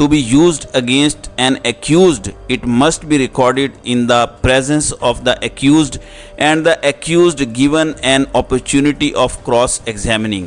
to be used against an accused, it must be recorded in the presence of the accused and the accused given an opportunity of cross examining।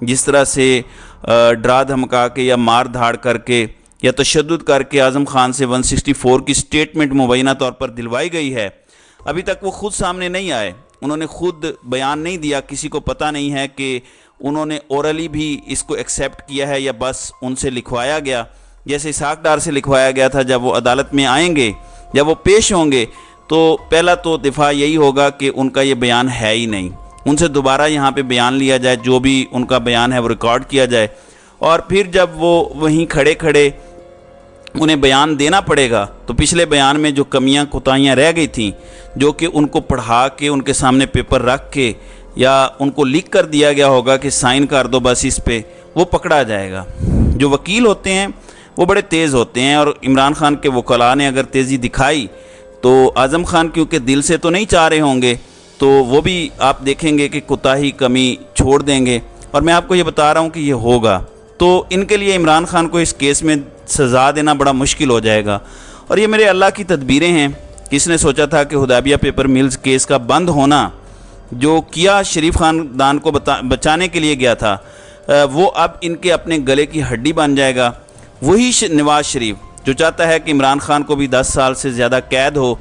جس طرح سے ڈرا دھمکا کے یا مار دھاڑ کر کے یا تشدد کر کے اعظم خان سے 164 کی سٹیٹمنٹ مبینہ طور پر دلوائی گئی ہے، ابھی تک وہ خود سامنے نہیں آئے، انہوں نے خود بیان نہیں دیا، کسی کو پتہ نہیں ہے کہ انہوں نے اورلی بھی اس کو ایکسیپٹ کیا ہے یا بس ان سے لکھوایا گیا، جیسے اسحاق ڈار سے لکھوایا گیا تھا۔ جب وہ عدالت میں آئیں گے، جب وہ پیش ہوں گے، تو پہلا تو دفاع یہی ہوگا کہ ان کا یہ بیان ہے ہی نہیں، ان سے دوبارہ یہاں پہ بیان لیا جائے، جو بھی ان کا بیان ہے وہ ریکارڈ کیا جائے، اور پھر جب وہ وہیں کھڑے کھڑے انہیں بیان دینا پڑے گا تو پچھلے بیان میں جو کمیاں کوتاہیاں رہ گئی تھیں، جو کہ ان کو پڑھا کے ان کے سامنے پیپر رکھ کے یا ان کو لکھ کر دیا گیا ہوگا کہ سائن کر دو بس اس پہ، وہ پکڑا جائے گا۔ جو وکیل ہوتے ہیں وہ بڑے تیز ہوتے ہیں، اور عمران خان کے وکلاء نے اگر تیزی دکھائی تو اعظم خان کیونکہ دل سے تو نہیں چاہ رہے ہوں گے، تو وہ بھی آپ دیکھیں گے کہ کوتاہی کمی چھوڑ دیں گے، اور میں آپ کو یہ بتا رہا ہوں کہ یہ ہوگا، تو ان کے لیے عمران خان کو اس کیس میں سزا دینا بڑا مشکل ہو جائے گا، اور یہ میرے اللہ کی تدبیریں ہیں۔ کس نے سوچا تھا کہ حدیبیہ پیپر ملز کیس کا بند ہونا، جو کیا شریف خاندان کو بچانے کے لیے گیا تھا، وہ اب ان کے اپنے گلے کی ہڈی بن جائے گا۔ وہی نواز شریف جو چاہتا ہے کہ عمران خان کو بھی 10 سال سے زیادہ قید ہو،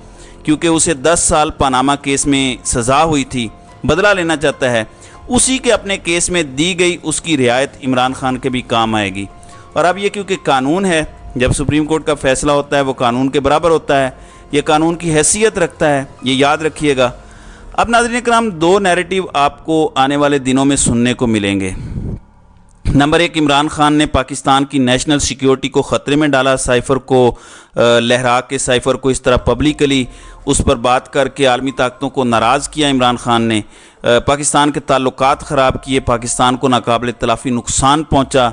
کیونکہ اسے 10 سال پاناما کیس میں سزا ہوئی تھی، بدلہ لینا چاہتا ہے، اسی کے اپنے کیس میں دی گئی اس کی رعایت عمران خان کے بھی کام آئے گی۔ اور اب یہ کیونکہ قانون ہے، جب سپریم کورٹ کا فیصلہ ہوتا ہے وہ قانون کے برابر ہوتا ہے، یہ قانون کی حیثیت رکھتا ہے، یہ یاد رکھیے گا۔ اب ناظرین کرام، 2 نیریٹو آپ کو آنے والے دنوں میں سننے کو ملیں گے۔ نمبر 1، عمران خان نے پاکستان کی نیشنل سیکیورٹی کو خطرے میں ڈالا، سائفر کو لہرا کے، سائفر کو اس طرح پبلکلی اس پر بات کر کے عالمی طاقتوں کو ناراض کیا۔ عمران خان نے پاکستان کے تعلقات خراب کیے، پاکستان کو ناقابل تلافی نقصان پہنچا،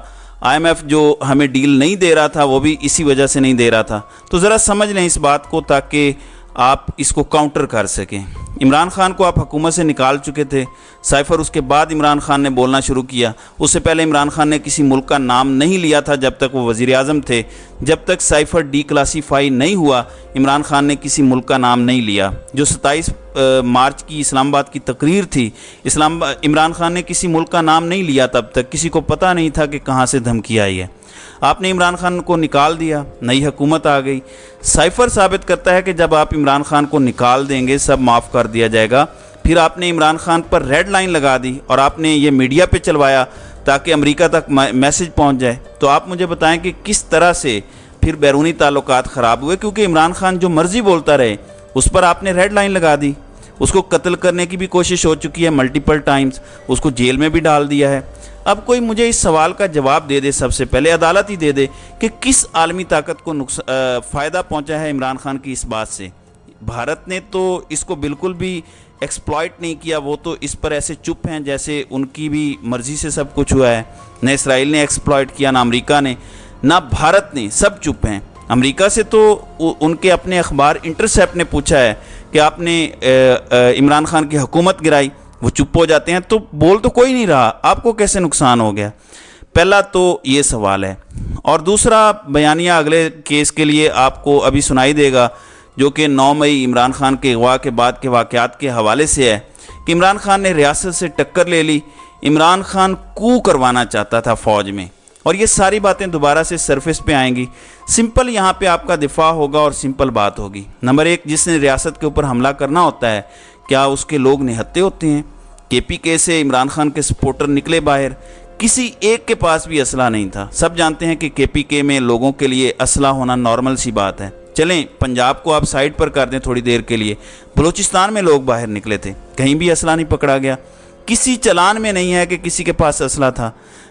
IMF جو ہمیں ڈیل نہیں دے رہا تھا وہ بھی اسی وجہ سے نہیں دے رہا تھا۔ تو ذرا سمجھ لیں اس بات کو تاکہ آپ اس کو کاؤنٹر کر سکیں۔ عمران خان کو آپ حکومت سے نکال چکے تھے، سائفر اس کے بعد عمران خان نے بولنا شروع کیا، اس سے پہلے عمران خان نے کسی ملک کا نام نہیں لیا تھا جب تک وہ وزیر اعظم تھے، جب تک سائفر ڈی کلاسیفائی نہیں ہوا عمران خان نے کسی ملک کا نام نہیں لیا۔ جو 27 مارچ کی اسلام آباد کی تقریر تھی، عمران خان نے کسی ملک کا نام نہیں لیا، تب تک کسی کو پتہ نہیں تھا کہ کہاں سے دھمکی آئی ہے۔ آپ نے عمران خان کو نکال دیا، نئی حکومت آ گئی۔ سائفر ثابت کرتا ہے کہ جب آپ عمران خان کو نکال دیں گے سب معاف کر دیا جائے گا۔ پھر آپ نے عمران خان پر ریڈ لائن لگا دی اور آپ نے یہ میڈیا پہ چلوایا تاکہ امریکہ تک میسج پہنچ جائے۔ تو آپ مجھے بتائیں کہ کس طرح سے پھر بیرونی تعلقات خراب ہوئے، کیونکہ عمران خان جو مرضی بولتا رہے اس پر آپ نے ریڈ لائن لگا دی۔ اس کو قتل کرنے کی بھی کوشش ہو چکی ہے ملٹیپل ٹائمز، اس کو جیل میں بھی ڈال دیا ہے۔ اب کوئی مجھے اس سوال کا جواب دے دے، سب سے پہلے عدالت ہی دے دے کہ کس عالمی طاقت کو فائدہ پہنچا ہے عمران خان کی اس بات سے۔ بھارت نے تو اس کو بالکل بھی ایکسپلائٹ نہیں کیا، وہ تو اس پر ایسے چپ ہیں جیسے ان کی بھی مرضی سے سب کچھ ہوا ہے۔ نہ اسرائیل نے ایکسپلائٹ کیا، نہ امریکہ نے، نہ بھارت نے، سب چپ ہیں۔ امریکہ سے تو ان کے اپنے اخبار انٹرسیپٹ نے پوچھا ہے کہ آپ نے عمران خان کی حکومت گرائی، وہ چپ ہو جاتے ہیں، تو بول تو کوئی نہیں رہا، آپ کو کیسے نقصان ہو گیا؟ پہلا تو یہ سوال ہے، اور دوسرا بیانیہ اگلے کیس کے لیے آپ کو ابھی سنائی دے گا، جو کہ 9 مئی عمران خان کے اغوا کے بعد کے واقعات کے حوالے سے ہے کہ عمران خان نے ریاست سے ٹکر لے لی، عمران خان کو کروانا چاہتا تھا فوج میں، اور یہ ساری باتیں دوبارہ سے سرفیس پہ آئیں گی۔ سمپل یہاں پہ آپ کا دفاع ہوگا اور سمپل بات ہوگی۔ نمبر 1، جس نے ریاست کے اوپر حملہ کرنا ہوتا ہے کیا اس کے لوگ نہتے ہوتے ہیں؟ KPK سے عمران خان کے سپورٹر نکلے باہر، کسی ایک کے پاس بھی اسلحہ نہیں تھا۔ سب جانتے ہیں کہ KPK میں لوگوں کے لیے اسلحہ ہونا نارمل سی بات ہے۔ چلیں پنجاب کو آپ سائڈ پر کر دیں تھوڑی دیر کے لیے، بلوچستان میں لوگ باہر نکلے تھے، کہیں بھی اسلحہ نہیں پکڑا گیا، کسی چلان میں نہیں ہے کہ کسی کے پاس اسلحہ تھا۔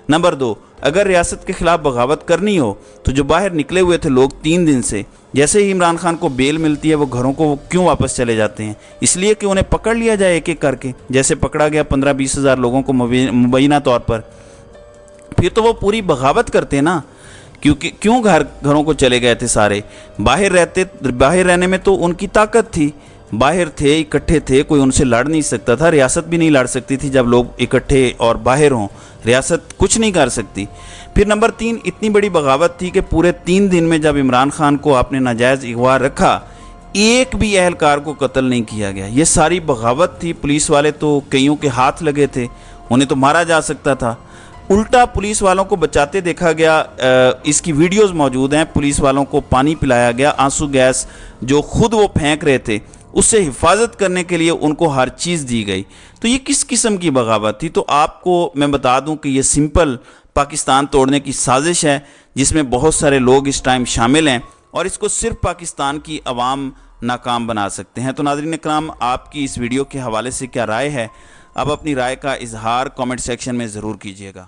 نمبر 2، اگر ریاست کے خلاف بغاوت کرنی ہو تو جو باہر نکلے ہوئے تھے لوگ 3 دن سے، جیسے ہی عمران خان کو بیل ملتی ہے وہ گھروں کو کیوں واپس چلے جاتے ہیں؟ اس لیے کہ انہیں پکڑ لیا جائے ایک ایک کر کے، جیسے پکڑا گیا 15-20 ہزار لوگوں کو مبینہ طور پر۔ پھر تو وہ پوری بغاوت کرتے نا، کیونکہ کیوں گھروں کو چلے گئے تھے سارے؟ باہر رہنے میں تو ان کی طاقت تھی، باہر تھے، اکٹھے تھے، کوئی ان سے لڑ نہیں سکتا تھا، ریاست بھی نہیں لڑ سکتی تھی جب لوگ اکٹھے اور باہر ہوں، ریاست کچھ نہیں کر سکتی۔ پھر نمبر 3، اتنی بڑی بغاوت تھی کہ پورے 3 دن میں جب عمران خان کو آپ نے ناجائز اغوا رکھا، ایک بھی اہلکار کو قتل نہیں کیا گیا۔ یہ ساری بغاوت تھی۔ پولیس والے تو کئیوں کے ہاتھ لگے تھے، انہیں تو مارا جا سکتا تھا، الٹا پولیس والوں کو بچاتے دیکھا گیا۔ اس کی ویڈیوز موجود ہیں، پولیس والوں کو پانی پلایا گیا، آنسو گیس جو خود وہ پھینک رہے تھے اس سے حفاظت کرنے کے لیے ان کو ہر چیز دی گئی۔ تو یہ کس قسم کی بغاوت تھی؟ تو آپ کو میں بتا دوں کہ یہ سمپل پاکستان توڑنے کی سازش ہے، جس میں بہت سارے لوگ اس ٹائم شامل ہیں، اور اس کو صرف پاکستان کی عوام ناکام بنا سکتے ہیں۔ تو ناظرین اکرام، آپ کی اس ویڈیو کے حوالے سے کیا رائے ہے؟ آپ اپنی رائے کا اظہار کامنٹ سیکشن میں ضرور کیجیے گا۔